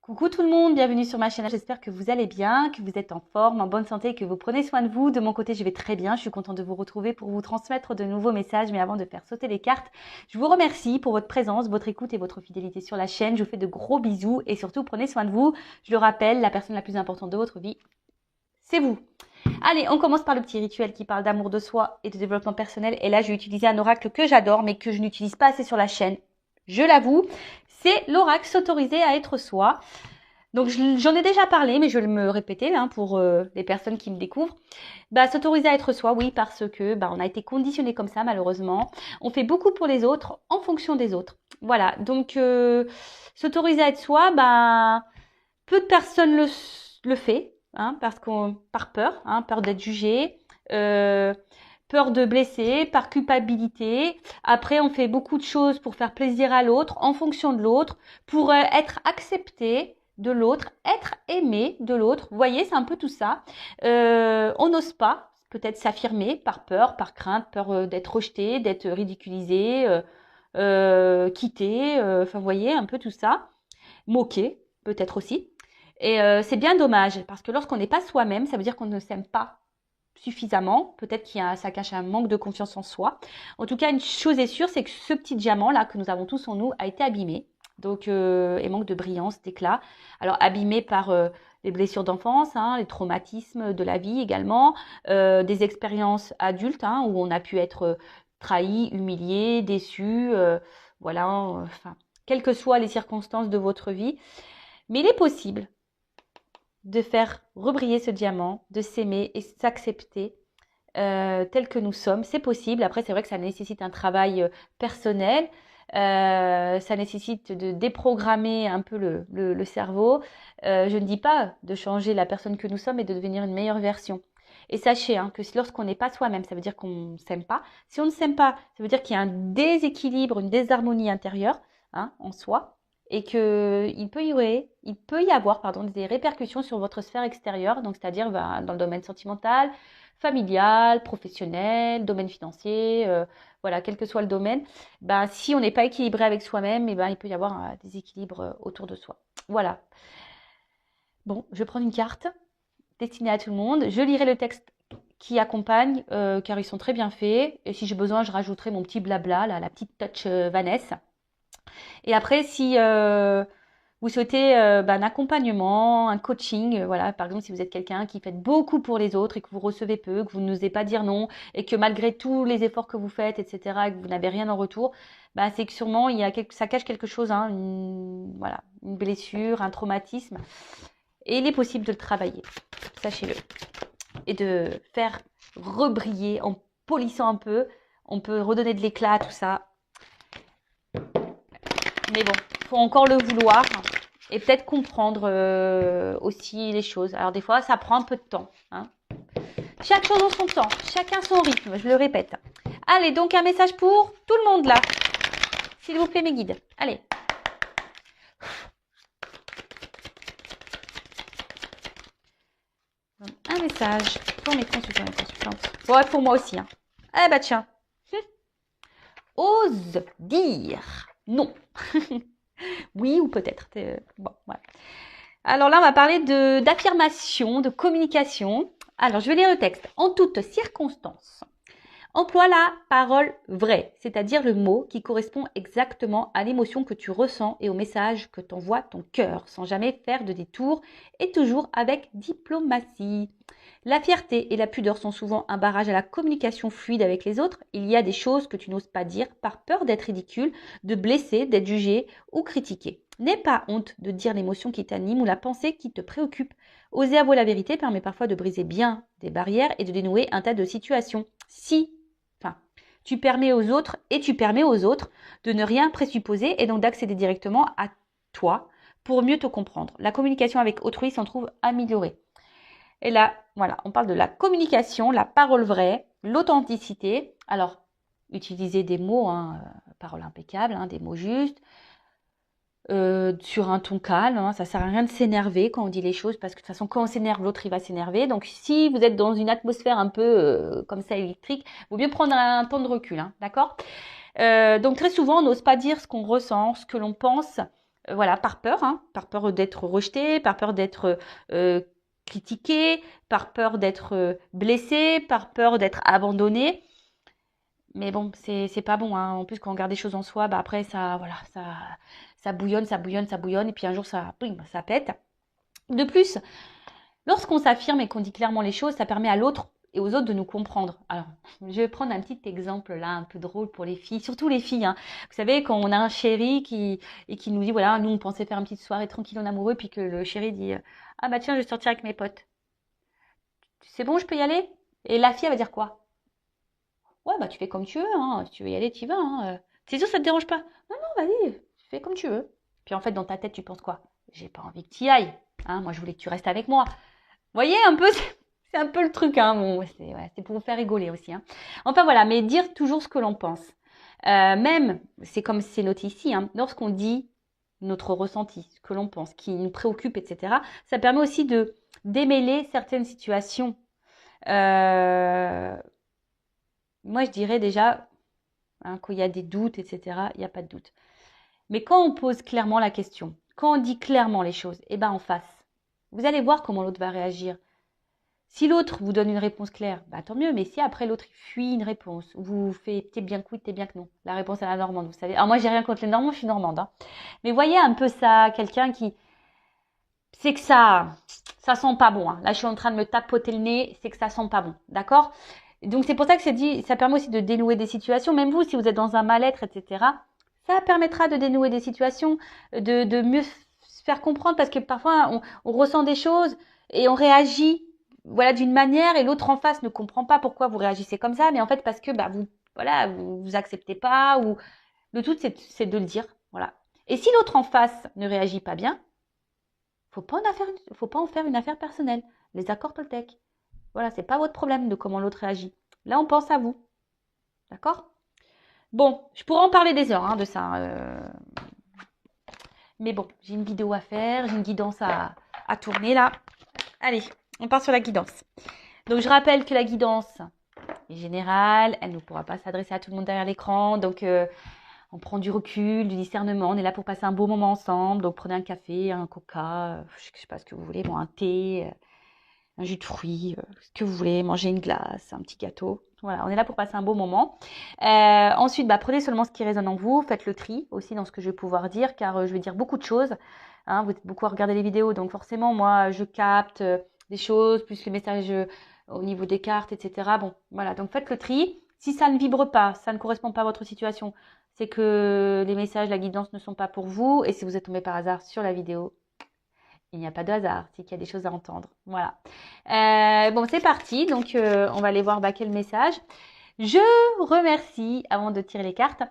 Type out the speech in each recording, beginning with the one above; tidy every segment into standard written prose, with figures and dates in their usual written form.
Coucou tout le monde, bienvenue sur ma chaîne. J'espère que vous allez bien, que vous êtes en forme, en bonne santé, que vous prenez soin de vous. De mon côté, je vais très bien. Je suis contente de vous retrouver pour vous transmettre de nouveaux messages. Mais avant de faire sauter les cartes, je vous remercie pour votre présence, votre écoute et votre fidélité sur la chaîne. Je vous fais de gros bisous et surtout prenez soin de vous. Je le rappelle, la personne la plus importante de votre vie, c'est vous. Allez, on commence par le petit rituel qui parle d'amour de soi et de développement personnel. Et là, je vais utiliser un oracle que j'adore, mais que je n'utilise pas assez sur la chaîne. Je l'avoue, c'est l'oracle s'autoriser à être soi. Donc, j'en ai déjà parlé, mais je vais me répéter pour les personnes qui me découvrent. S'autoriser à être soi, oui, parce que on a été conditionné comme ça, malheureusement. On fait beaucoup pour les autres en fonction des autres. Voilà, donc s'autoriser à être soi, peu de personnes le fait, par peur, peur d'être jugé, peur de blesser, par culpabilité. Après, on fait beaucoup de choses pour faire plaisir à l'autre, en fonction de l'autre, pour être accepté de l'autre, être aimé de l'autre. Vous voyez, c'est un peu tout ça. On n'ose pas peut-être s'affirmer par peur, par crainte, peur d'être rejeté, d'être ridiculisé, quitté. Vous voyez, un peu tout ça. Moqué, peut-être aussi. Et c'est bien dommage, parce que lorsqu'on n'est pas soi-même, ça veut dire qu'on ne s'aime pas suffisamment. Peut-être ça cache un manque de confiance en soi. En tout cas, une chose est sûre, c'est que ce petit diamant là que nous avons tous en nous a été abîmé. Donc, et manque de brillance, d'éclat. Alors, abîmé par les blessures d'enfance, les traumatismes de la vie également, des expériences adultes où on a pu être trahi, humilié, déçu, quelles que soient les circonstances de votre vie. Mais il est possible de faire rebriller ce diamant, de s'aimer et s'accepter tel que nous sommes. C'est possible. Après, c'est vrai que ça nécessite un travail personnel. Ça nécessite de déprogrammer un peu le cerveau. Je ne dis pas de changer la personne que nous sommes et de devenir une meilleure version. Et sachez que lorsqu'on n'est pas soi-même, ça veut dire qu'on ne s'aime pas. Si on ne s'aime pas, ça veut dire qu'il y a un déséquilibre, une désharmonie intérieure en soi. Et qu'il peut y avoir des répercussions sur votre sphère extérieure, donc c'est-à-dire dans le domaine sentimental, familial, professionnel, domaine financier, quel que soit le domaine. Si on n'est pas équilibré avec soi-même, il peut y avoir un déséquilibre autour de soi. Voilà. Bon, je vais prendre une carte destinée à tout le monde. Je lirai le texte qui accompagne, car ils sont très bien faits. Et si j'ai besoin, je rajouterai mon petit blabla, la petite touch Vanessa. Et après, si vous souhaitez un accompagnement, un coaching, par exemple, si vous êtes quelqu'un qui fait beaucoup pour les autres et que vous recevez peu, que vous n'osez pas dire non et que malgré tous les efforts que vous faites, etc., et que vous n'avez rien en retour, c'est que sûrement ça cache quelque chose, une blessure, un traumatisme. Et il est possible de le travailler, sachez-le. Et de faire rebriller en polissant un peu. On peut redonner de l'éclat à tout ça. Mais bon, il faut encore le vouloir et peut-être comprendre aussi les choses. Alors des fois, ça prend un peu de temps. Chaque chose en son temps, chacun son rythme, je le répète. Allez, donc un message pour tout le monde là. S'il vous plaît, mes guides. Allez. Un message pour mes consultants et consultantes. Ouais, pour moi aussi. Eh bah tiens. Ose dire non. Oui ou peut-être. Bon, voilà. Alors là, on va parler d'affirmation, de communication. Alors, je vais lire le texte. En toutes circonstances, emploie la parole vraie, c'est-à-dire le mot qui correspond exactement à l'émotion que tu ressens et au message que t'envoie ton cœur, sans jamais faire de détour et toujours avec diplomatie. La fierté et la pudeur sont souvent un barrage à la communication fluide avec les autres. Il y a des choses que tu n'oses pas dire par peur d'être ridicule, de blesser, d'être jugé ou critiqué. N'aie pas honte de dire l'émotion qui t'anime ou la pensée qui te préoccupe. Oser avouer la vérité permet parfois de briser bien des barrières et de dénouer un tas de situations. Tu permets aux autres de ne rien présupposer et donc d'accéder directement à toi pour mieux te comprendre. La communication avec autrui s'en trouve améliorée. Et là, on parle de la communication, la parole vraie, l'authenticité. Alors, utilisez des mots, parole impeccable, des mots justes, sur un ton calme. Ça sert à rien de s'énerver quand on dit les choses, parce que de toute façon, quand on s'énerve, l'autre il va s'énerver. Donc, si vous êtes dans une atmosphère un peu comme ça électrique, il vaut mieux prendre un temps de recul, d'accord ? Donc, très souvent, on n'ose pas dire ce qu'on ressent, ce que l'on pense. voilà, par peur, hein, par peur d'être rejeté, par peur d'être critiqué, par peur d'être blessé, par peur d'être abandonné. Mais bon, c'est pas bon, hein. En plus, quand on garde des choses en soi, bah après, voilà, ça bouillonne, ça bouillonne, ça bouillonne, et puis un jour, boum, ça pète. De plus, lorsqu'on s'affirme et qu'on dit clairement les choses, ça permet à l'autre et aux autres de nous comprendre. Alors, je vais prendre un petit exemple là, un peu drôle pour les filles, surtout les filles, hein. Vous savez, quand on a un chéri qui nous dit, voilà, nous, on pensait faire une petite soirée tranquille en amoureux, puis que le chéri dit, ah bah tiens, je vais sortir avec mes potes. C'est bon, je peux y aller? Et la fille, elle va dire quoi? Ouais, bah tu fais comme tu veux, hein. Si tu veux y aller, tu y vas, hein. C'est sûr, ça te dérange pas? Non, non, vas-y, tu fais comme tu veux. Puis en fait, dans ta tête, tu penses quoi? J'ai pas envie que tu y ailles, hein. Moi, je voulais que tu restes avec moi. Vous voyez un peu, c'est un peu le truc, hein. Bon, c'est pour vous faire rigoler aussi, hein. Enfin voilà, mais dire toujours ce que l'on pense. Même, c'est comme c'est noté ici, hein, lorsqu'on dit notre ressenti, ce que l'on pense, qui nous préoccupe, etc., ça permet aussi de démêler certaines situations. Moi, je dirais déjà, hein, quand il y a des doutes, etc., il n'y a pas de doute. Mais quand on pose clairement la question, quand on dit clairement les choses, eh ben en face, vous allez voir comment l'autre va réagir. Si l'autre vous donne une réponse claire, bah tant mieux. Mais si après l'autre il fuit une réponse, vous faites t'es bien que oui, t'es bien que non. La réponse à la normande, vous savez. Alors moi j'ai rien contre les Normands, je suis normande, hein. Mais voyez un peu ça, quelqu'un qui, c'est que ça sent pas bon, hein. Là je suis en train de me tapoter le nez, c'est que ça sent pas bon, d'accord? Donc c'est pour ça que c'est dit, ça permet aussi de dénouer des situations. Même vous, si vous êtes dans un mal-être, etc., ça permettra de dénouer des situations, de mieux se faire comprendre parce que parfois on ressent des choses et on réagit voilà d'une manière et l'autre en face ne comprend pas pourquoi vous réagissez comme ça, mais en fait parce que bah vous voilà vous acceptez pas ou le tout c'est de le dire, voilà. Et si l'autre en face ne réagit pas bien, faut pas en faire une affaire personnelle. Les accords Toltec. Voilà, c'est pas votre problème de comment l'autre réagit. Là, on pense à vous. D'accord? Bon, je pourrais en parler des heures, hein, de ça. Mais bon, j'ai une vidéo à faire, j'ai une guidance à tourner là. Allez, on part sur la guidance. Donc, je rappelle que la guidance est générale, elle ne pourra pas s'adresser à tout le monde derrière l'écran. Donc, on prend du recul, du discernement. On est là pour passer un beau moment ensemble. Donc, prenez un café, un coca, je sais pas ce que vous voulez, bon, un thé, un jus de fruits, ce que vous voulez, manger une glace, un petit gâteau. Voilà, on est là pour passer un beau moment. Ensuite, bah, prenez seulement ce qui résonne en vous. Faites le tri aussi dans ce que je vais pouvoir dire, car je vais dire beaucoup de choses. Hein, vous êtes beaucoup à regarder les vidéos, donc forcément, moi, je capte des choses, plus les messages au niveau des cartes, etc. Bon, voilà, donc faites le tri. Si ça ne vibre pas, ça ne correspond pas à votre situation, c'est que les messages, la guidance ne sont pas pour vous. Et si vous êtes tombé par hasard sur la vidéo, il n'y a pas de hasard, c'est qu'il y a des choses à entendre. Voilà. Bon, c'est parti. Donc, on va aller voir quel message. Je remercie, avant de tirer les cartes,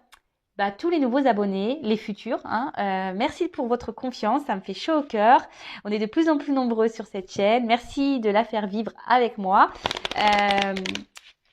tous les nouveaux abonnés, les futurs, hein. Merci pour votre confiance, ça me fait chaud au cœur. On est de plus en plus nombreux sur cette chaîne. Merci de la faire vivre avec moi.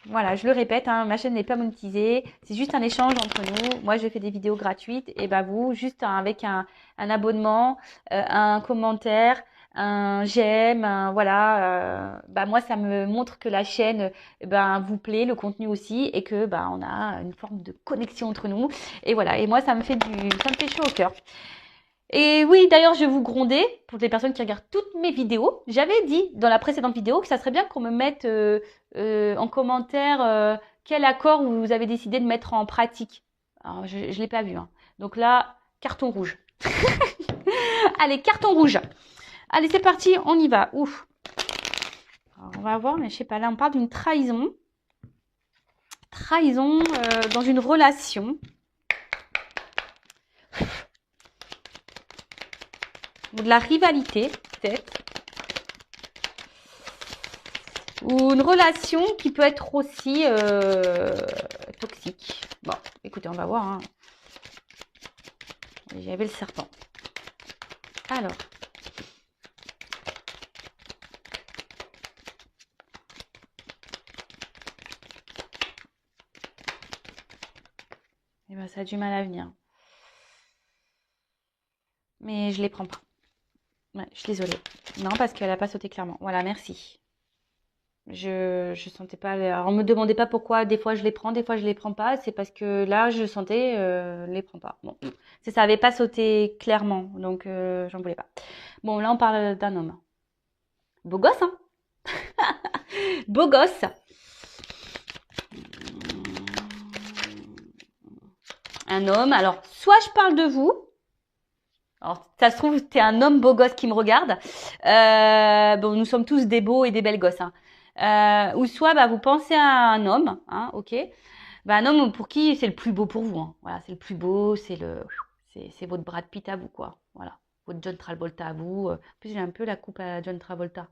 Voilà, je le répète, hein, ma chaîne n'est pas monétisée. C'est juste un échange entre nous. Moi, je fais des vidéos gratuites et vous, juste avec un abonnement, un commentaire, un j'aime, voilà. Moi, ça me montre que la chaîne vous plaît, le contenu aussi, et que on a une forme de connexion entre nous. Et voilà. Et moi, ça me fait chaud au cœur. Et oui, d'ailleurs, je vais vous gronder pour les personnes qui regardent toutes mes vidéos. J'avais dit dans la précédente vidéo que ça serait bien qu'on me mette en commentaire quel accord vous avez décidé de mettre en pratique. Alors, je ne l'ai pas vu, hein. Donc là, carton rouge. Allez, carton rouge. Allez, c'est parti, on y va. Ouf. Alors, on va voir, mais je sais pas, là, on parle d'une trahison. Trahison dans une relation. Ou de la rivalité, peut-être. Ou une relation qui peut être aussi toxique. Bon, écoutez, on va voir, hein. J'avais le serpent. Alors. Eh ça a du mal à venir. Mais je les prends pas. Ouais, je suis désolée. Non, parce qu'elle n'a pas sauté clairement. Voilà, merci. Je sentais pas. Alors, on me demandait pas pourquoi. Des fois, je les prends, des fois, je les prends pas. C'est parce que là, je sentais, les prends pas. Bon, ça avait pas sauté clairement, donc j'en voulais pas. Bon, là, on parle d'un homme. Beau gosse, hein? Beau gosse. Un homme. Alors, soit je parle de vous. Alors, ça se trouve, t'es un homme beau gosse qui me regarde. Bon, nous sommes tous des beaux et des belles gosses, hein. Ou soit, bah, vous pensez à un homme, hein, ok. Bah, un homme pour qui c'est le plus beau pour vous, hein. Voilà, c'est le plus beau, c'est votre Brad Pitt à vous, quoi. Voilà, votre John Travolta à vous. En plus, j'ai un peu la coupe à John Travolta.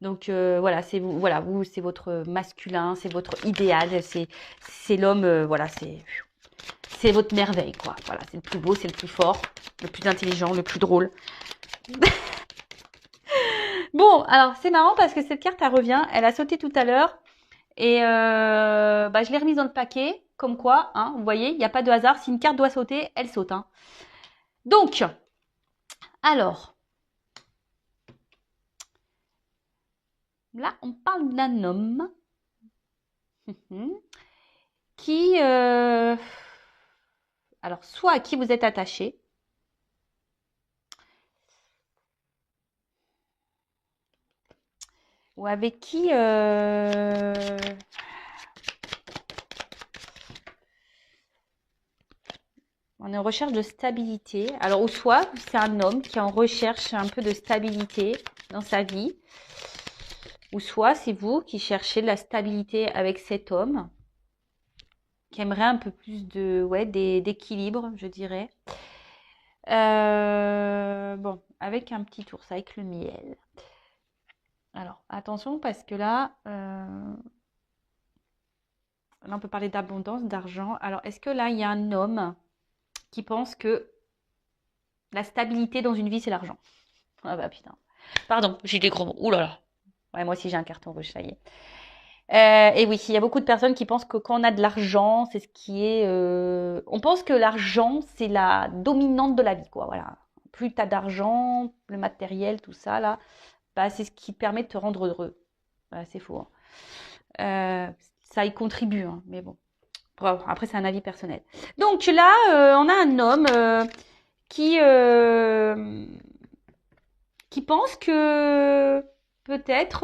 Donc voilà, c'est vous, voilà, vous, c'est votre masculin, c'est votre idéal, c'est l'homme, voilà, c'est votre merveille, quoi. Voilà, c'est le plus beau, c'est le plus fort, le plus intelligent, le plus drôle. Bon, alors c'est marrant parce que cette carte, elle revient, elle a sauté tout à l'heure et bah, je l'ai remise dans le paquet, comme quoi, hein, vous voyez, il n'y a pas de hasard. Si une carte doit sauter, elle saute, hein. Donc, alors, là, on parle d'un homme qui, alors, soit à qui vous êtes attaché, ou avec qui on est en recherche de stabilité. Alors, ou soit c'est un homme qui est en recherche un peu de stabilité dans sa vie, ou soit c'est vous qui cherchez de la stabilité avec cet homme, qui aimerait un peu plus de, ouais, d'équilibre, je dirais. Bon, avec un petit ours, avec le miel. Alors, attention parce que là on peut parler d'abondance, d'argent. Alors, est-ce que là, il y a un homme qui pense que la stabilité dans une vie, c'est l'argent? Ah bah putain. Pardon, j'ai des gros mots. Ouh là là. Ouais, moi aussi j'ai un carton rouge, ça y est. Et oui, il y a beaucoup de personnes qui pensent que quand on a de l'argent, c'est ce qui est. On pense que l'argent, c'est la dominante de la vie, quoi. Voilà. Plus tu as d'argent, le matériel, tout ça, là, bah, c'est ce qui permet de te rendre heureux. Bah, c'est faux, hein. Ça y contribue, hein, mais bon. Bref, après, c'est un avis personnel. Donc là, on a un homme qui, euh, qui pense que peut-être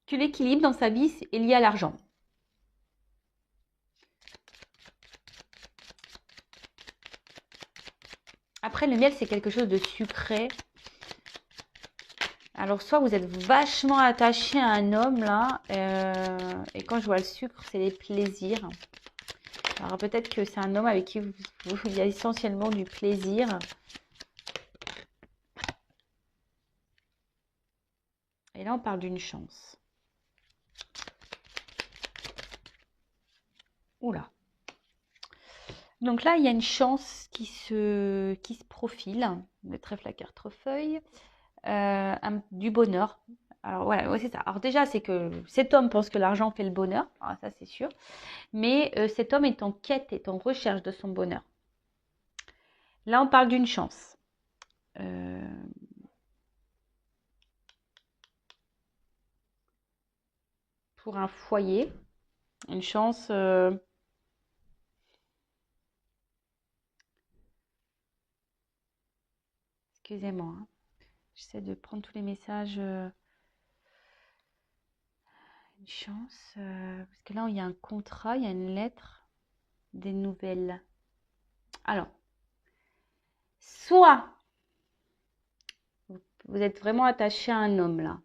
que l'équilibre dans sa vie est lié à l'argent. Après, le miel, c'est quelque chose de sucré. Alors, soit vous êtes vachement attaché à un homme, là, et quand je vois le sucre, c'est les plaisirs. Alors, peut-être que c'est un homme avec qui il y a essentiellement du plaisir. Et là, on parle d'une chance. Oula. Donc là, il y a une chance qui se profile. Le trèfle à quatre-feuilles. Du bonheur. Alors voilà, ouais, c'est ça. Alors déjà, c'est que cet homme pense que l'argent fait le bonheur. Alors, ça, c'est sûr. Mais cet homme est en quête, est en recherche de son bonheur. Là, on parle d'une chance. Pour un foyer. Une chance. Excusez-moi, hein. J'essaie de prendre tous les messages. Une chance. Parce que là, il y a un contrat, il y a une lettre, des nouvelles. Alors, soit vous êtes vraiment attaché à un homme là,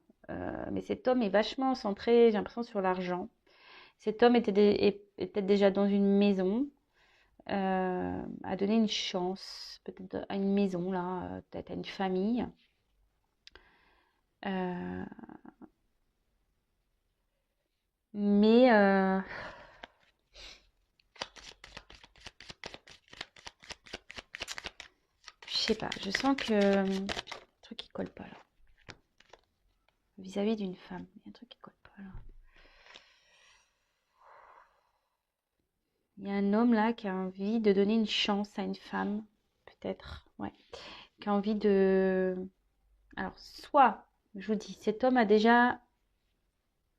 mais cet homme est vachement centré, j'ai l'impression, sur l'argent. Cet homme était déjà dans une maison, a donné une chance, peut-être à une maison là, peut-être à une famille. Euh, mais je sais pas, je sens que un truc qui colle pas là. Vis-à-vis d'une femme, il y a un truc qui colle pas là. Il y a un homme là qui a envie de donner une chance à une femme, peut-être, ouais, qui a envie de. Alors, soit Je vous dis, cet homme a déjà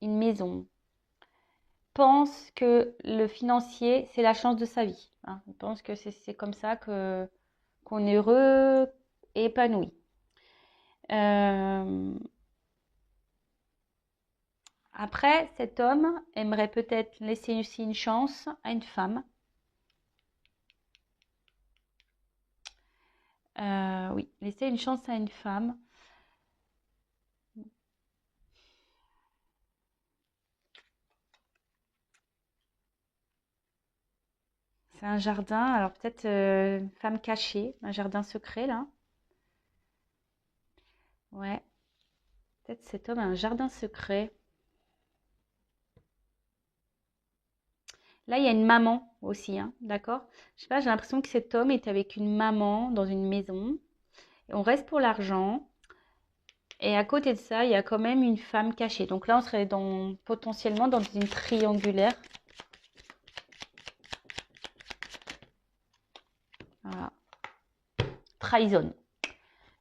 une maison. Pense que le financier, c'est la chance de sa vie. Hein. Il pense que c'est comme ça qu'on est heureux et épanoui. Après, cet homme aimerait peut-être laisser aussi une chance à une femme. Oui, laisser une chance à une femme. C'est un jardin, alors peut-être une femme cachée, un jardin secret là. Ouais, peut-être cet homme a un jardin secret. Là, il y a une maman aussi, hein, d'accord? Je sais pas, j'ai l'impression que cet homme est avec une maman dans une maison. Et on reste pour l'argent. Et à côté de ça, il y a quand même une femme cachée. Donc là, on serait potentiellement dans une triangulaire. Voilà. Trahison.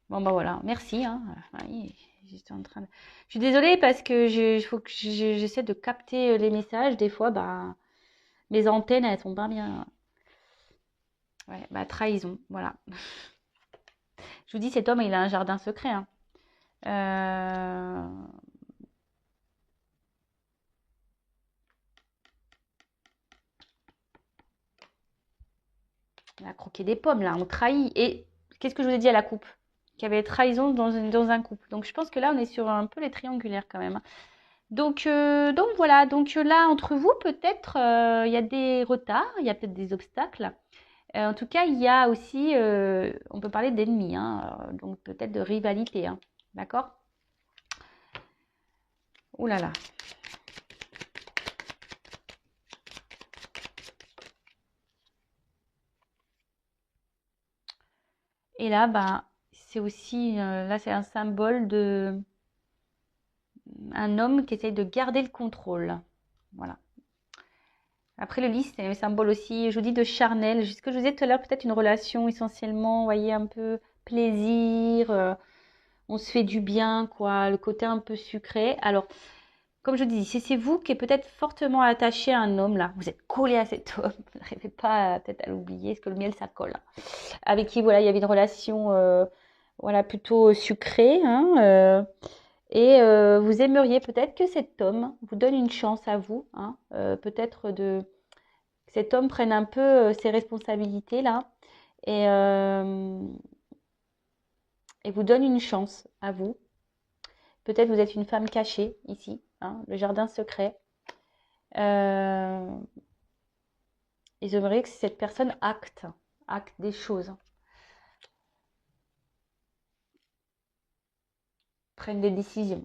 Bon, bah voilà, merci. Hein. Oui, je suis désolée parce que faut que j'essaie de capter les messages. Des fois, bah, mes antennes, elles sont pas bien. Ouais, bah, trahison, voilà. Je vous dis, cet homme, il a un jardin secret. Hein. On a croqué des pommes, là, on trahit. Et qu'est-ce que je vous ai dit à la coupe? Qu'il y avait trahison dans un couple. Donc, je pense que là, on est sur un peu les triangulaires quand même. Donc voilà, donc là, entre vous, peut-être, il y a des retards, il y a peut-être des obstacles. En tout cas, il y a aussi, on peut parler d'ennemis, hein, donc peut-être de rivalité, hein, d'accord? Ouh là là. Et là, bah, c'est aussi, là, c'est un symbole de un homme qui essaye de garder le contrôle. Voilà. Après, le lys, c'est un symbole aussi, je vous dis, de charnel. Ce que je vous disais tout à l'heure, peut-être une relation essentiellement, vous voyez, un peu plaisir, on se fait du bien, quoi, le côté un peu sucré. Alors, comme je vous dis, si c'est vous qui êtes peut-être fortement attaché à un homme, là, vous êtes collé à cet homme, vous n'arrivez pas peut-être à l'oublier, parce que le miel, ça colle. Hein. Avec qui, voilà, il y avait une relation, voilà, plutôt sucrée, hein, et vous aimeriez peut-être que cet homme vous donne une chance à vous, hein, peut-être que cet homme prenne un peu ses responsabilités là et vous donne une chance à vous. Peut-être vous êtes une femme cachée ici, hein, le jardin secret. Euh, et j'aimerais que cette personne acte des choses, prenne des décisions.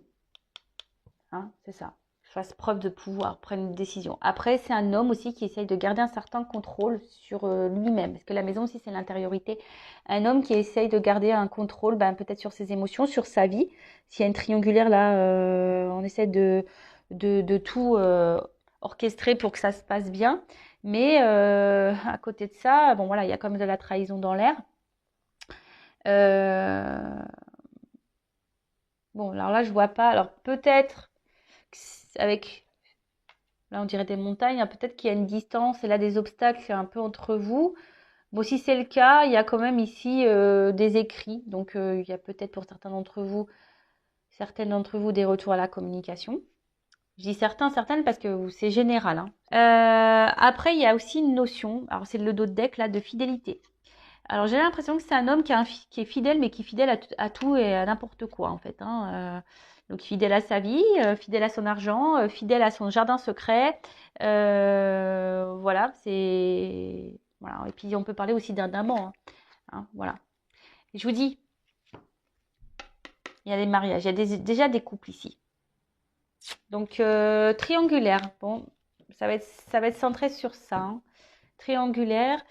Hein, c'est ça. Fasse preuve de pouvoir, prenne une décision. Après, c'est un homme aussi qui essaye de garder un certain contrôle sur lui-même. Parce que la maison aussi, c'est l'intériorité. Un homme qui essaye de garder un contrôle, ben, peut-être sur ses émotions, sur sa vie. S'il y a une triangulaire là, on essaie de tout orchestrer pour que ça se passe bien. Mais à côté de ça, bon voilà, il y a comme de la trahison dans l'air. Bon, alors là, je vois pas. Alors peut-être avec, là on dirait des montagnes, hein, peut-être qu'il y a une distance et là des obstacles un peu entre vous. Bon, si c'est le cas, il y a quand même ici des écrits. Donc il y a peut-être pour certaines d'entre vous des retours à la communication. Je dis certaines parce que c'est général. Hein. Après, il y a aussi une notion, alors c'est le dos de deck là, de fidélité. Alors j'ai l'impression que c'est un homme qui est fidèle, mais qui est fidèle à tout et à n'importe quoi en fait. Hein. Donc fidèle à sa vie, fidèle à son argent, fidèle à son jardin secret. Voilà, c'est voilà. Et puis on peut parler aussi d'un amant. Hein. Hein, voilà. Et je vous dis, il y a des mariages, il y a déjà des couples ici. Donc triangulaire. Bon, ça va être centré sur ça. Hein. Triangulaire.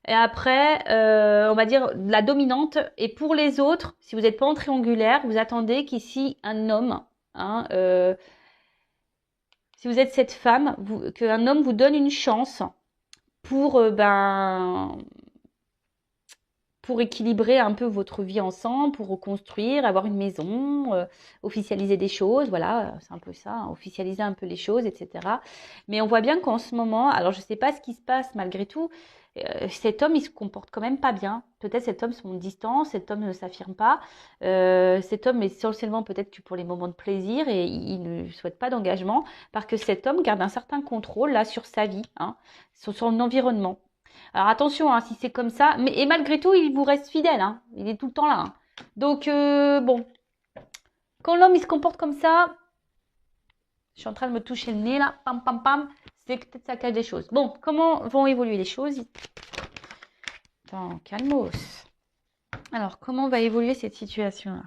Et après, on va dire la dominante. Et pour les autres, si vous n'êtes pas en triangulaire, vous attendez qu'ici un homme, hein, si vous êtes cette femme, qu'un homme vous donne une chance pour pour équilibrer un peu votre vie ensemble, pour reconstruire, avoir une maison, officialiser des choses, voilà, c'est un peu ça, hein, officialiser un peu les choses, etc. Mais on voit bien qu'en ce moment, alors je ne sais pas ce qui se passe malgré tout, cet homme, il se comporte quand même pas bien. Peut-être cet homme se montre distant, cet homme ne s'affirme pas. Cet homme est essentiellement peut-être que pour les moments de plaisir et il ne souhaite pas d'engagement parce que cet homme garde un certain contrôle là sur sa vie, hein, sur son environnement. Alors attention, hein, si c'est comme ça, mais et malgré tout, il vous reste fidèle, hein, il est tout le temps là. Hein. Donc bon, quand l'homme il se comporte comme ça, je suis en train de me toucher le nez là, pam pam pam, c'est que peut-être ça cache des choses. Bon, comment vont évoluer les choses? Attends, calmos. Alors, comment va évoluer cette situation-là?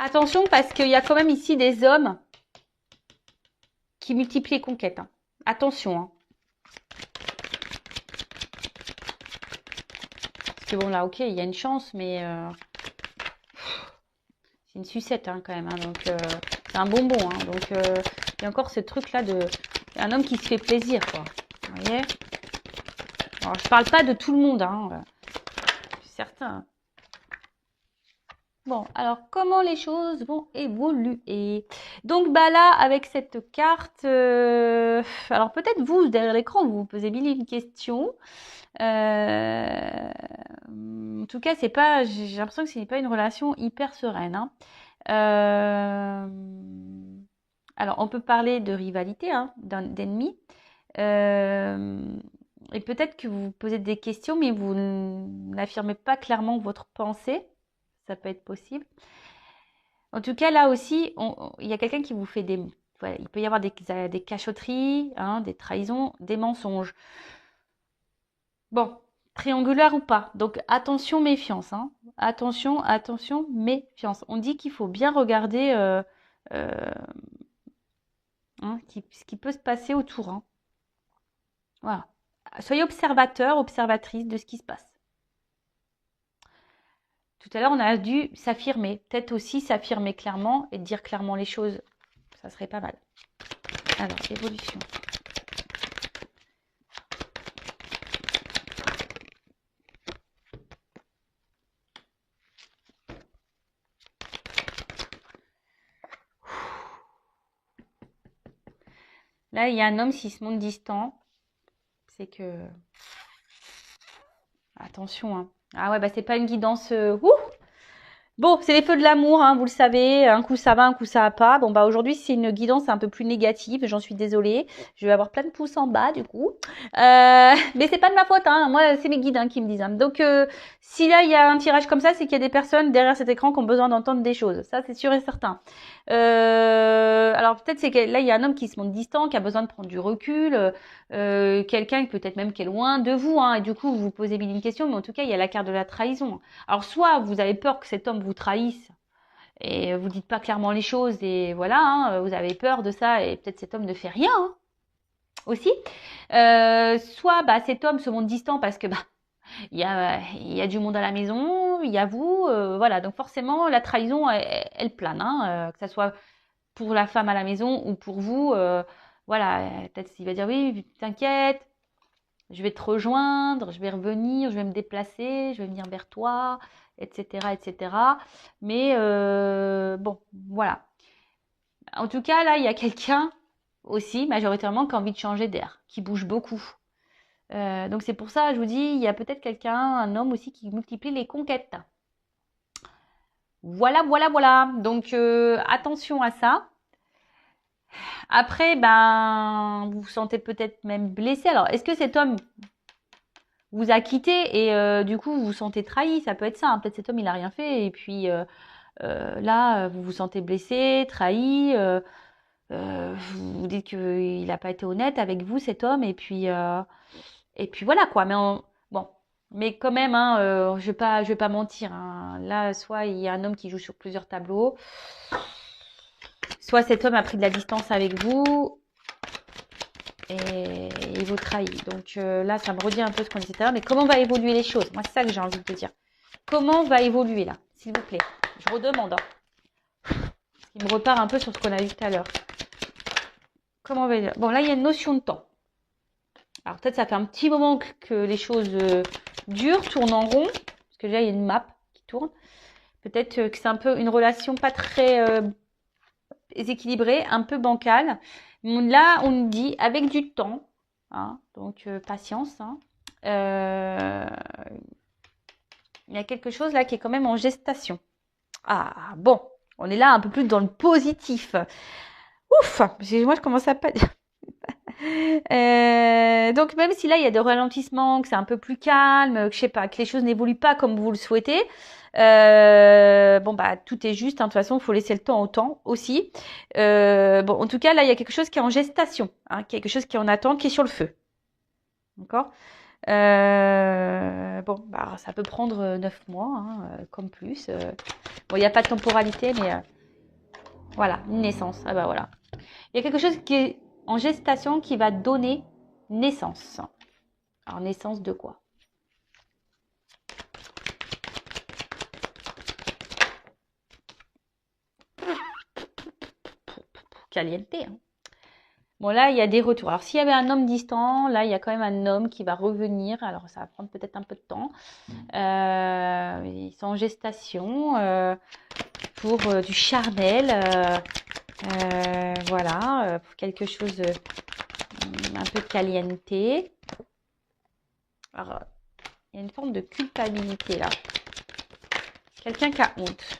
Attention, parce qu'il y a quand même ici des hommes qui multiplient les conquêtes. Hein. Attention. Hein. Parce que bon, là, ok, il y a une chance, mais c'est une sucette hein, quand même. Hein, donc, c'est un bonbon. Hein, donc, il y a encore ce truc-là de... Un homme qui se fait plaisir, quoi. Vous voyez? Alors, je parle pas de tout le monde, hein. C'est certain. Bon, alors comment les choses vont évoluer? Donc bah là, avec cette carte, alors peut-être vous, derrière l'écran, vous vous posez mille et une questions. En tout cas, c'est pas, j'ai l'impression que ce n'est pas une relation hyper sereine. Hein. Alors, on peut parler de rivalité, hein, d'ennemis. Et peut-être que vous vous posez des questions, mais vous n'affirmez pas clairement votre pensée. Ça peut être possible. En tout cas, là aussi, il y a quelqu'un qui vous fait des... Voilà, il peut y avoir des cachotteries, hein, des trahisons, des mensonges. Bon, triangulaire ou pas. Donc, attention, méfiance. Hein. Attention, attention, méfiance. On dit qu'il faut bien regarder hein, ce qui peut se passer autour. Hein. Voilà. Soyez observateur, observatrice de ce qui se passe. Tout à l'heure, on a dû s'affirmer. Peut-être aussi s'affirmer clairement et dire clairement les choses. Ça serait pas mal. Alors, évolution. Là, il y a un homme, s'il se montre distant, c'est que... Attention, hein. Ah ouais, bah c'est pas une guidance... Bon, c'est les feux de l'amour, hein, vous le savez. Un coup ça va, un coup ça va pas. Bon, bah aujourd'hui, c'est une guidance un peu plus négative. J'en suis désolée. Je vais avoir plein de pouces en bas, du coup. Mais c'est pas de ma faute, hein. Moi, c'est mes guides hein, qui me disent. Hein. Donc, si là, il y a un tirage comme ça, c'est qu'il y a des personnes derrière cet écran qui ont besoin d'entendre des choses. Ça, c'est sûr et certain. Alors, peut-être c'est que là, il y a un homme qui se montre distant, qui a besoin de prendre du recul. Quelqu'un peut-être même qui est loin de vous. Hein, et du coup, vous vous posez mille une questions. Mais en tout cas, il y a la carte de la trahison. Alors, soit vous avez peur que cet homme vous trahisse et vous dites pas clairement les choses et voilà, hein, vous avez peur de ça et peut-être cet homme ne fait rien hein, aussi. Soit bah, cet homme se montre distant parce que bah il y a du monde à la maison, il y a vous, voilà. Donc forcément la trahison elle plane, hein, que ça soit pour la femme à la maison ou pour vous. Voilà, peut-être s'il va dire oui, t'inquiète. Je vais te rejoindre, je vais revenir, je vais me déplacer, je vais venir vers toi, etc., etc. Mais bon, voilà. En tout cas, là, il y a quelqu'un aussi, majoritairement, qui a envie de changer d'air, qui bouge beaucoup. Donc c'est pour ça, je vous dis, il y a peut-être quelqu'un, un homme aussi, qui multiplie les conquêtes. Voilà, voilà, voilà. Donc attention à ça. Après, ben, vous vous sentez peut-être même blessé. Alors, est-ce que cet homme vous a quitté et du coup vous vous sentez trahi? Ça peut être ça. Hein. Peut-être cet homme il a rien fait et puis là vous vous sentez blessé, trahi. Vous vous dites qu'il n'a pas été honnête avec vous cet homme et puis voilà quoi. Mais bon, mais quand même, hein, je vais pas mentir. Hein. Là, soit il y a un homme qui joue sur plusieurs tableaux, soit cet homme a pris de la distance avec vous et il vous trahit. Donc là, ça me redit un peu ce qu'on disait tout à l'heure. Mais comment va évoluer les choses? Moi, c'est ça que j'ai envie de te dire. Comment va évoluer là, s'il vous plaît? je redemande. Hein. Il me repart un peu sur ce qu'on a vu tout à l'heure. Comment on va dire? Bon, là, il y a une notion de temps. Alors, peut-être ça fait un petit moment que les choses durent, tournent en rond. Parce que déjà, il y a une map qui tourne. Peut-être que c'est un peu une relation pas très équilibrée, un peu bancale. Là, on nous dit avec du temps. Hein, donc, patience. Hein, il y a quelque chose là qui est quand même en gestation. Ah, bon. On est là un peu plus dans le positif. Ouf, moi je commence à pas. Donc même si là il y a des ralentissements, que c'est un peu plus calme, que je sais pas, que les choses n'évoluent pas comme vous le souhaitez, bon bah tout est juste. Hein, de toute façon, il faut laisser le temps au temps aussi. Bon, en tout cas là il y a quelque chose qui est en gestation, hein, quelque chose qui est en attente, qui est sur le feu. D'accord. Bon, bah ça peut prendre 9 mois, hein, comme plus. Bon, il n'y a pas de temporalité, mais voilà, une naissance. Ah bah voilà. Il y a quelque chose qui est en gestation qui va donner naissance. Alors, naissance de quoi? Caliente. Hein. Bon, là, il y a des retours. Alors, s'il y avait un homme distant, là, il y a quand même un homme qui va revenir. Alors, ça va prendre peut-être un peu de temps. Ils sont en gestation pour du charnel. Voilà, pour quelque chose un peu caliente. Alors, il y a une forme de culpabilité là. Quelqu'un qui a honte.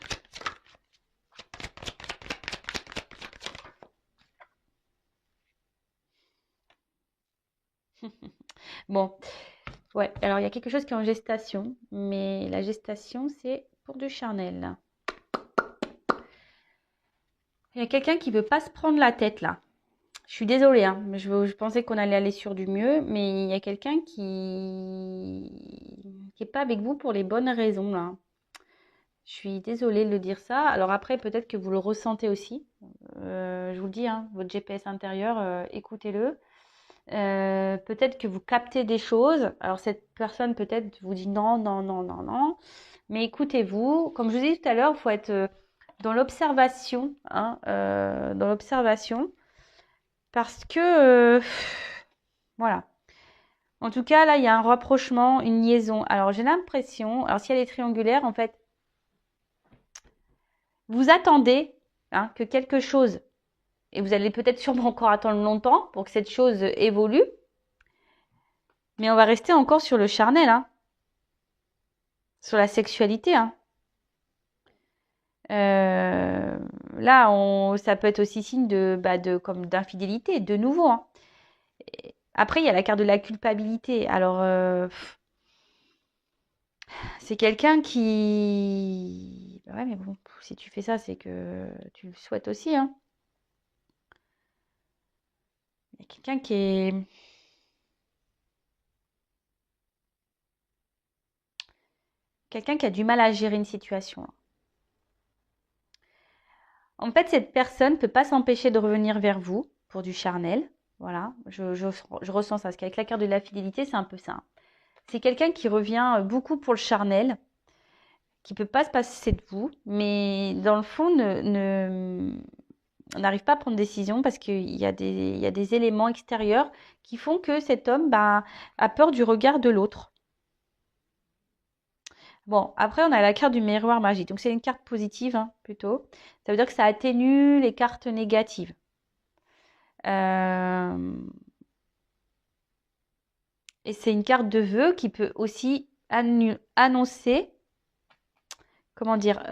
Bon, ouais, alors il y a quelque chose qui est en gestation, mais la gestation, c'est pour du charnel. Il y a quelqu'un qui veut pas se prendre la tête là. Je suis désolée, hein, je pensais qu'on allait aller sur du mieux, mais il y a quelqu'un qui est pas avec vous pour les bonnes raisons là. Je suis désolée de le dire ça. Alors après, peut-être que vous le ressentez aussi. Je vous le dis, hein, votre GPS intérieur, écoutez-le. Peut-être que vous captez des choses. Alors cette personne peut-être vous dit non, non, non, non, non. Mais écoutez-vous. Comme je vous ai dit tout à l'heure, il faut être dans l'observation, hein, dans l'observation, parce que voilà. En tout cas, là, il y a un rapprochement, une liaison. Alors j'ai l'impression, alors si elle est triangulaire, en fait, vous attendez hein, que quelque chose, et vous allez peut-être sûrement encore attendre longtemps pour que cette chose évolue. Mais on va rester encore sur le charnel, hein, sur la sexualité. Hein. Là, ça peut être aussi signe comme d'infidélité, de nouveau. Hein. Après, il y a la carte de la culpabilité. Alors, c'est quelqu'un qui... Ouais, mais bon, si tu fais ça, c'est que tu le souhaites aussi. Hein. Il y a quelqu'un qui est... Quelqu'un qui a du mal à gérer une situation. Là. En fait, cette personne ne peut pas s'empêcher de revenir vers vous pour du charnel. Voilà, je ressens ça. Parce qu'avec la carte de la fidélité, c'est un peu ça. C'est quelqu'un qui revient beaucoup pour le charnel, qui ne peut pas se passer de vous, mais dans le fond, n'arrive pas à prendre décision parce qu'il y a des éléments extérieurs qui font que cet homme a peur du regard de l'autre. Bon, après, on a la carte du miroir magique. Donc, c'est une carte positive, hein, plutôt. Ça veut dire que ça atténue les cartes négatives. Et c'est une carte de vœux qui peut aussi annoncer, comment dire,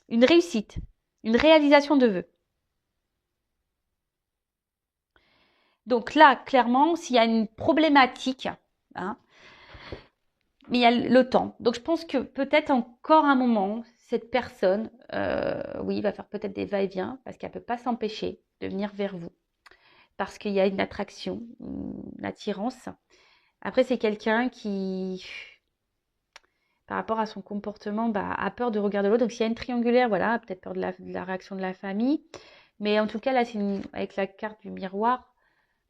une réussite, une réalisation de vœux. Donc là, clairement, s'il y a une problématique, hein, mais il y a le temps. Donc je pense que peut-être encore un moment, cette personne, oui, va faire peut-être des va-et-vient parce qu'elle ne peut pas s'empêcher de venir vers vous. Parce qu'il y a une attraction, une attirance. Après, c'est quelqu'un qui, par rapport à son comportement, a peur de regarder l'autre. Donc s'il y a une triangulaire, voilà, peut-être peur de la réaction de la famille. Mais en tout cas, là, avec la carte du miroir,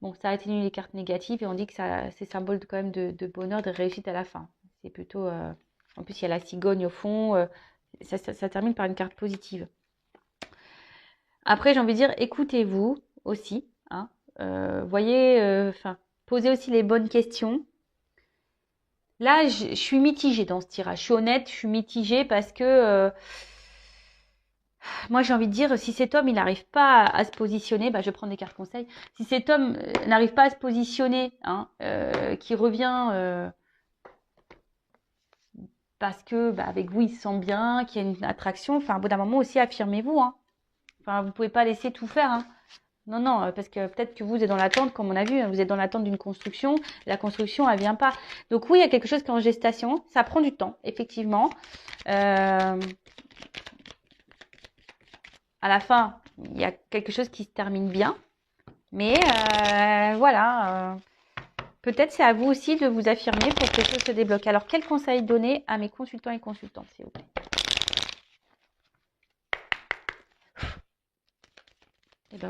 bon, ça atténue les cartes négatives et on dit que c'est symbole quand même de bonheur, de réussite à la fin. C'est plutôt En plus, il y a la cigogne au fond. Ça termine par une carte positive. Après, j'ai envie de dire, écoutez-vous aussi. Hein, voyez, posez aussi les bonnes questions. Là, je suis mitigée dans ce tirage. Je suis honnête, je suis mitigée parce que moi, j'ai envie de dire, si cet homme, il n'arrive pas à se positionner, je vais prendre des cartes conseils. Si cet homme n'arrive pas à se positionner, hein, qui revient parce que avec vous, il se sent bien, qu'il y a une attraction, au bout d'un moment aussi, affirmez-vous. Hein. Vous ne pouvez pas laisser tout faire. Hein. Non, non, parce que peut-être que vous êtes dans l'attente, comme on a vu, vous êtes dans l'attente d'une construction. La construction, elle vient pas. Donc oui, il y a quelque chose qui est en gestation. Ça prend du temps, effectivement. À la fin, il y a quelque chose qui se termine bien. Mais voilà, peut-être c'est à vous aussi de vous affirmer pour que les choses se débloquent. Alors, quel conseil donner à mes consultants et consultantes, s'il vous plaît? Eh ben.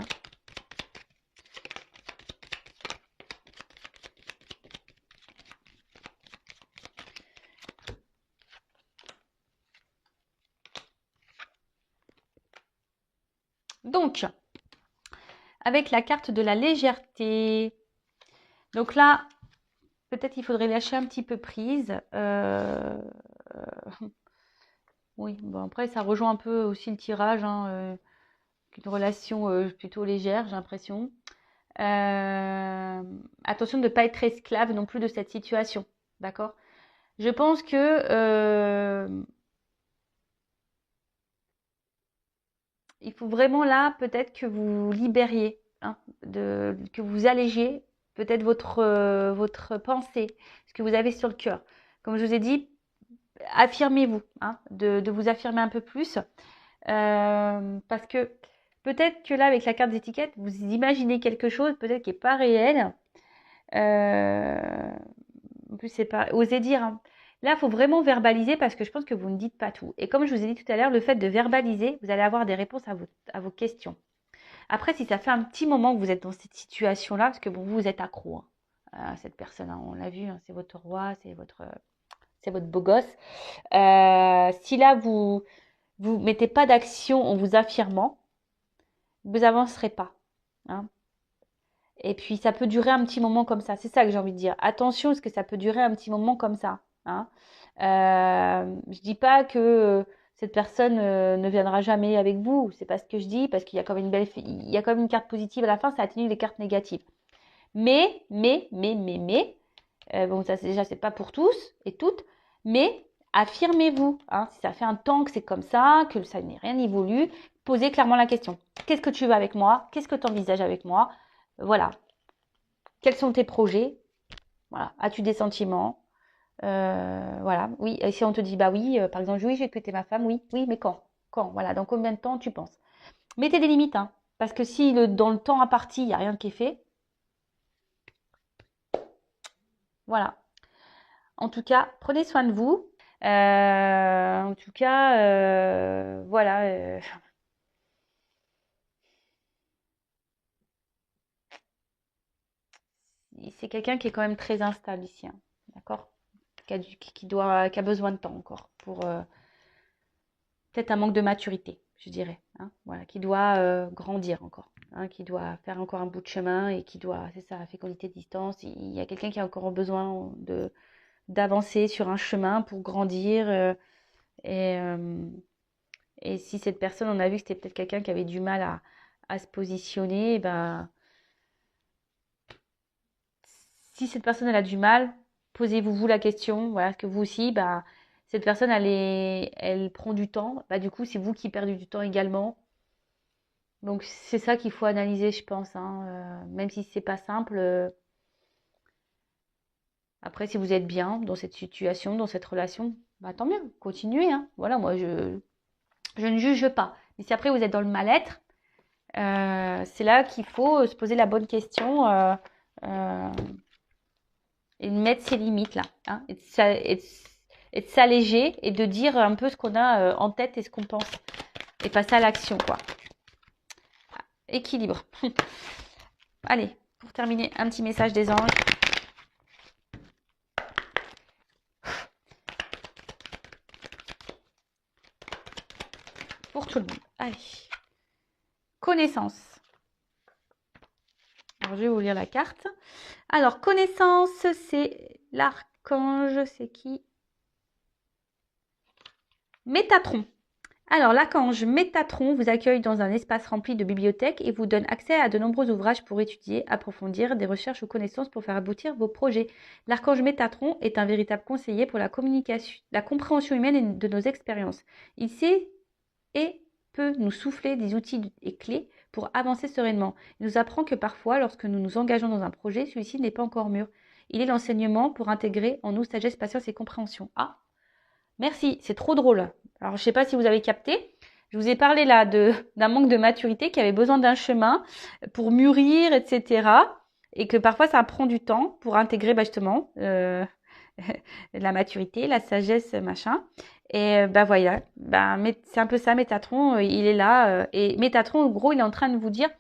Donc, avec la carte de la légèreté. Donc là, peut-être il faudrait lâcher un petit peu prise. Oui, bon après, ça rejoint un peu aussi le tirage. Hein, une relation plutôt légère, j'ai l'impression. Attention de ne pas être esclave non plus de cette situation. D'accord? Je pense que il faut vraiment là peut-être que vous libériez, hein, que vous allégiez peut-être votre pensée, ce que vous avez sur le cœur. Comme je vous ai dit, affirmez-vous, hein, de vous affirmer un peu plus. Parce que peut-être que là, avec la carte d'étiquette, vous imaginez quelque chose peut-être qui n'est pas réel. En plus, c'est pas osez dire. Hein. Là, il faut vraiment verbaliser parce que je pense que vous ne dites pas tout. Et comme je vous ai dit tout à l'heure, le fait de verbaliser, vous allez avoir des réponses à vos questions. Après, si ça fait un petit moment que vous êtes dans cette situation-là, parce que vous êtes accro à cette personne, hein, on l'a vu, hein, c'est votre roi, c'est votre beau gosse. Si là, vous mettez pas d'action en vous affirmant, vous avancerez pas. Hein. Et puis, ça peut durer un petit moment comme ça. C'est ça que j'ai envie de dire. Attention, parce que ça peut durer un petit moment comme ça. Hein. Je dis pas que cette personne ne viendra jamais avec vous. C'est pas ce que je dis, parce qu'il y a quand même il y a quand même une carte positive à la fin, ça atténue les cartes négatives. Mais, bon, ça déjà, c'est pas pour tous et toutes, mais affirmez-vous. Hein, si ça fait un temps que c'est comme ça, que ça n'est rien évolué, posez clairement la question. Qu'est-ce que tu veux avec moi? Qu'est-ce que tu envisages avec moi? Voilà. Quels sont tes projets? Voilà. As-tu des sentiments? Voilà. Oui. Et si on te dit, bah oui, par exemple, oui, j'ai quitté ma femme, oui, oui, mais quand? Quand? Voilà. Dans combien de temps tu penses? Mettez des limites, hein. Parce que si dans le temps imparti, il n'y a rien qui est fait, voilà. En tout cas, prenez soin de vous. En tout cas, voilà. C'est quelqu'un qui est quand même très instable ici, hein, d'accord? Qui a besoin de temps encore pour peut-être un manque de maturité, je dirais. Hein, voilà, qui doit grandir encore, hein, qui doit faire encore un bout de chemin et qui doit, c'est ça, fécondité de distance. Il y a quelqu'un qui a encore besoin d'avancer sur un chemin pour grandir. Et, euh, et si cette personne, on a vu que c'était peut-être quelqu'un qui avait du mal à se positionner, si cette personne elle a du mal, posez-vous vous la question, voilà, est-ce que vous aussi, cette personne elle prend du temps, du coup c'est vous qui perdez du temps également. Donc c'est ça qu'il faut analyser, je pense, hein, même si c'est pas simple. Après, si vous êtes bien dans cette situation, dans cette relation, tant mieux, continuez. Hein. Voilà, moi je ne juge pas. Mais si après vous êtes dans le mal-être, c'est là qu'il faut se poser la bonne question. Et de mettre ses limites là, hein, et de s'alléger et de dire un peu ce qu'on a en tête et ce qu'on pense et passer à l'action quoi. Équilibre. Allez, pour terminer, un petit message des anges. pour tout le monde. Allez. Connaissance. Alors, je vais vous lire la carte. Alors, connaissance, c'est l'archange, c'est qui? Métatron. Alors, l'archange Métatron vous accueille dans un espace rempli de bibliothèques et vous donne accès à de nombreux ouvrages pour étudier, approfondir des recherches ou connaissances pour faire aboutir vos projets. L'archange Métatron est un véritable conseiller pour la communication, la compréhension humaine et de nos expériences. Il sait et peut nous souffler des outils et clés pour avancer sereinement. Il nous apprend que parfois, lorsque nous nous engageons dans un projet, celui-ci n'est pas encore mûr. Il est l'enseignement pour intégrer en nous sagesse, patience et compréhension. Ah, merci, c'est trop drôle. Alors, je ne sais pas si vous avez capté. Je vous ai parlé là d'un manque de maturité qui avait besoin d'un chemin pour mûrir, etc. Et que parfois, ça prend du temps pour intégrer justement la maturité, la sagesse, machin. Et voilà, c'est un peu ça, Métatron, il est là. Et Métatron, en gros, il est en train de vous dire,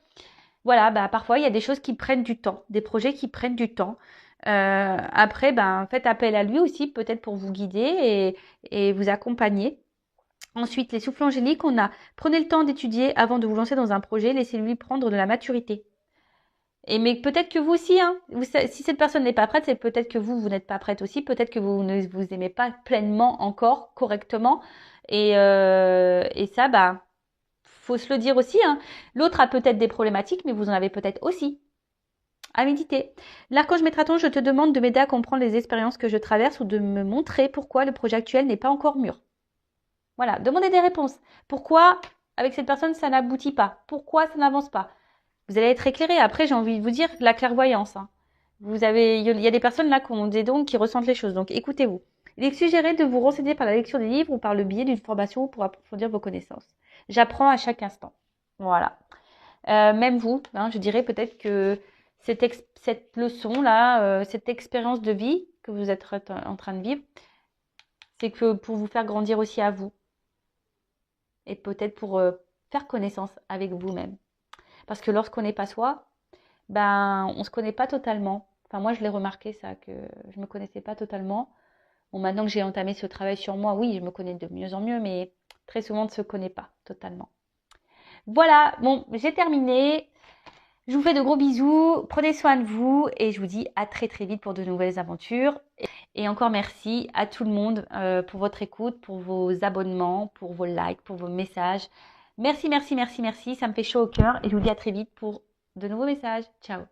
voilà, parfois, il y a des choses qui prennent du temps, des projets qui prennent du temps. Après, faites appel à lui aussi, peut-être pour vous guider et vous accompagner. Ensuite, les souffles angéliques, on a prenez le temps d'étudier avant de vous lancer dans un projet, laissez-lui prendre de la maturité. Mais peut-être que vous aussi, hein, si cette personne n'est pas prête, c'est peut-être que vous n'êtes pas prête aussi, peut-être que vous ne vous aimez pas pleinement encore, correctement. Et ça, faut se le dire aussi, hein. L'autre a peut-être des problématiques, mais vous en avez peut-être aussi. À méditer. L'archange Métatron, je te demande de m'aider à comprendre les expériences que je traverse ou de me montrer pourquoi le projet actuel n'est pas encore mûr. Voilà, demandez des réponses. Pourquoi, avec cette personne, ça n'aboutit pas? Pourquoi ça n'avance pas? Vous allez être éclairé. Après, j'ai envie de vous dire la clairvoyance. Hein. Il y a des personnes là qui ont des dons, qui ressentent les choses. Donc, écoutez-vous. Il est suggéré de vous renseigner par la lecture des livres ou par le biais d'une formation pour approfondir vos connaissances. J'apprends à chaque instant. Voilà. Même vous, hein, je dirais peut-être que cette leçon-là, cette expérience de vie que vous êtes en train de vivre, c'est que pour vous faire grandir aussi à vous. Et peut-être pour faire connaissance avec vous-même. Parce que lorsqu'on n'est pas soi, on ne se connaît pas totalement. Enfin, moi, je l'ai remarqué ça, que je ne me connaissais pas totalement. Bon, maintenant que j'ai entamé ce travail sur moi, oui, je me connais de mieux en mieux, mais très souvent, on ne se connaît pas totalement. Voilà, bon, j'ai terminé. Je vous fais de gros bisous, prenez soin de vous et je vous dis à très très vite pour de nouvelles aventures. Et encore merci à tout le monde pour votre écoute, pour vos abonnements, pour vos likes, pour vos messages. Merci, merci, merci, merci, ça me fait chaud au cœur et je vous dis à très vite pour de nouveaux messages. Ciao.